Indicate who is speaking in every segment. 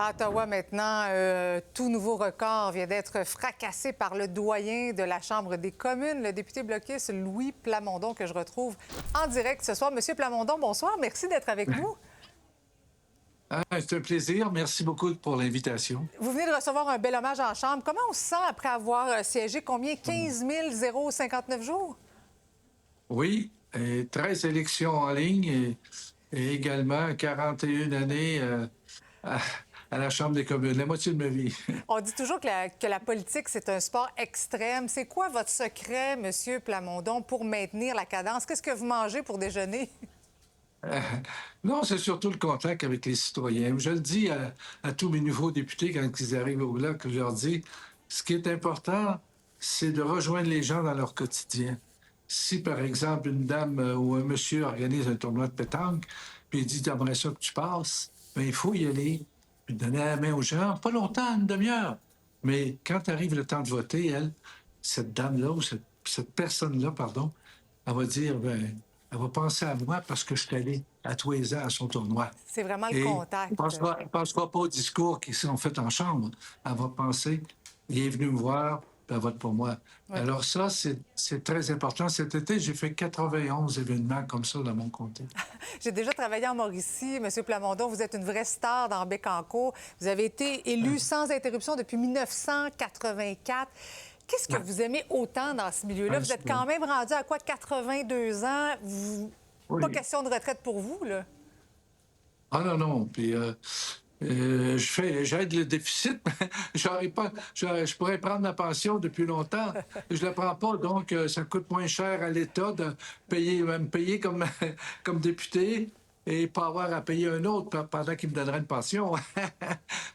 Speaker 1: À Ottawa, maintenant, tout nouveau record vient d'être fracassé par le doyen de la Chambre des communes, le député bloquiste Louis Plamondon, que je retrouve en direct ce soir. Monsieur Plamondon, bonsoir. Merci d'être avec nous.
Speaker 2: C'est un plaisir. Merci beaucoup pour l'invitation.
Speaker 1: Vous venez de recevoir un bel hommage en Chambre. Comment on se sent après avoir siégé combien? 15 059 jours?
Speaker 2: Oui, 13 élections en ligne et également 41 années à, à la Chambre des communes, la moitié de ma vie.
Speaker 1: On dit toujours que la politique, c'est un sport extrême. C'est quoi votre secret, Monsieur Plamondon, pour maintenir la cadence? Qu'est-ce que vous mangez pour déjeuner?
Speaker 2: Non, c'est surtout le contact avec les citoyens. Je le dis à tous mes nouveaux députés quand ils arrivent au bloc, je leur dis, ce qui est important, c'est de rejoindre les gens dans leur quotidien. Si, par exemple, une dame ou un monsieur organise un tournoi de pétanque, puis il dit, j'aimerais ça que tu passes, bien, il faut y aller, puis donner la main aux gens, pas longtemps, une demi-heure. Mais quand arrive le temps de voter, elle, cette dame-là ou cette personne-là, pardon, elle va dire, ben, elle va penser à moi parce que je suis allé à tous les ans à son tournoi.
Speaker 1: C'est vraiment le
Speaker 2: Et
Speaker 1: contact.
Speaker 2: elle ne pensera pas aux discours qui sont faits en chambre. Elle va penser, il est venu me voir, puis elle vote pour moi.
Speaker 1: Oui.
Speaker 2: Alors ça, c'est très important. Cet été, j'ai fait 91 événements comme ça dans mon comté.
Speaker 1: J'ai déjà travaillé en Mauricie. Monsieur Plamondon, vous êtes une vraie star dans Bécancour. Vous avez été élu sans interruption depuis 1984. Qu'est-ce que vous aimez autant dans ce milieu-là? Vous êtes quand même rendu à quoi, 82 ans?
Speaker 2: Oui.
Speaker 1: Pas question de retraite pour vous, là?
Speaker 2: Ah non, non. Puis j'aide le déficit. Je pourrais prendre ma pension depuis longtemps. Je la prends pas, donc ça coûte moins cher à l'État de me payer comme, comme député et pas avoir à payer un autre pendant qu'il me donnerait une pension.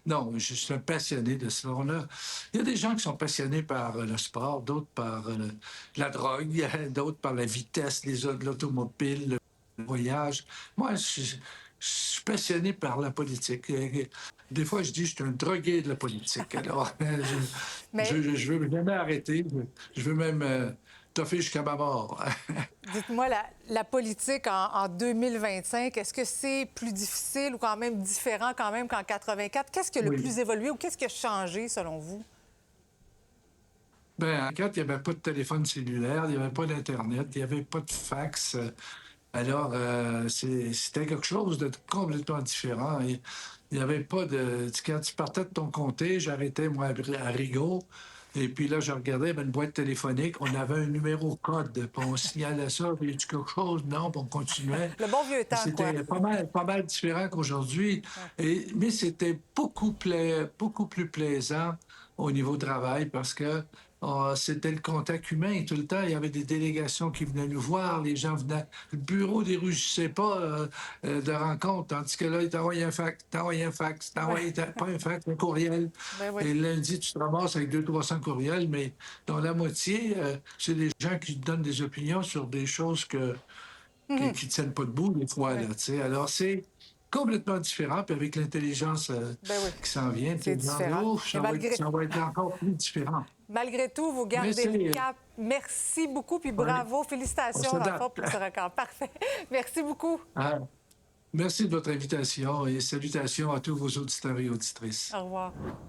Speaker 2: Non, je suis un passionné de cela. Il y a des gens qui sont passionnés par le sport, d'autres par la drogue, d'autres par la vitesse, l'automobile, le voyage. Moi, je suis passionné par la politique. Des fois, je dis que je suis un drogué de la politique. Alors,
Speaker 1: Mais
Speaker 2: je veux jamais arrêter. Je veux même toffer jusqu'à ma mort.
Speaker 1: dites-moi, la politique en 2025, est-ce que c'est plus difficile ou quand même différent quand même qu'en 84? Qu'est-ce qui a le
Speaker 2: Oui.
Speaker 1: plus évolué ou qu'est-ce qui a changé selon vous?
Speaker 2: Ben, en 4, il n'y avait pas de téléphone cellulaire, il n'y avait pas d'Internet, il n'y avait pas de fax. Alors, c'était quelque chose de complètement différent. Il n'y avait pas de... Quand tu partais de ton comté, j'arrêtais, moi, à Rigaud. Et puis là, je regardais une boîte téléphonique. On avait un numéro code. Puis on signalait ça. Puis, y a-tu quelque chose? Non, puis on continuait.
Speaker 1: Le bon vieux temps, quoi.
Speaker 2: C'était pas mal différent qu'aujourd'hui. Mais c'était beaucoup plus plaisant au niveau travail parce que c'était le contact humain tout le temps. Il y avait des délégations qui venaient nous voir. Les gens venaient. Le bureau dérugissait pas de rencontres. Tandis que là, il t'envoyait un fax, pas un fax, un courriel.
Speaker 1: Ben oui.
Speaker 2: Et lundi, tu te ramasses avec 200-300 courriels, mais dans la moitié, c'est des gens qui te donnent des opinions sur des choses qui tiennent pas debout des fois. Là, tu sais. Alors, c'est complètement différent. Puis avec l'intelligence
Speaker 1: Ben oui.
Speaker 2: qui s'en vient,
Speaker 1: C'est
Speaker 2: tu te dis,
Speaker 1: différent.
Speaker 2: ouf,
Speaker 1: Mais
Speaker 2: ça va être encore plus différent.
Speaker 1: malgré tout, vous
Speaker 2: Mais
Speaker 1: gardez le cap. Merci beaucoup, puis bravo.
Speaker 2: on
Speaker 1: Félicitations dans le fond,
Speaker 2: s'adapte.
Speaker 1: pour ce record. Parfait. Merci beaucoup.
Speaker 2: Ah, merci de votre invitation et salutations à tous vos auditeurs et auditrices.
Speaker 1: Au revoir.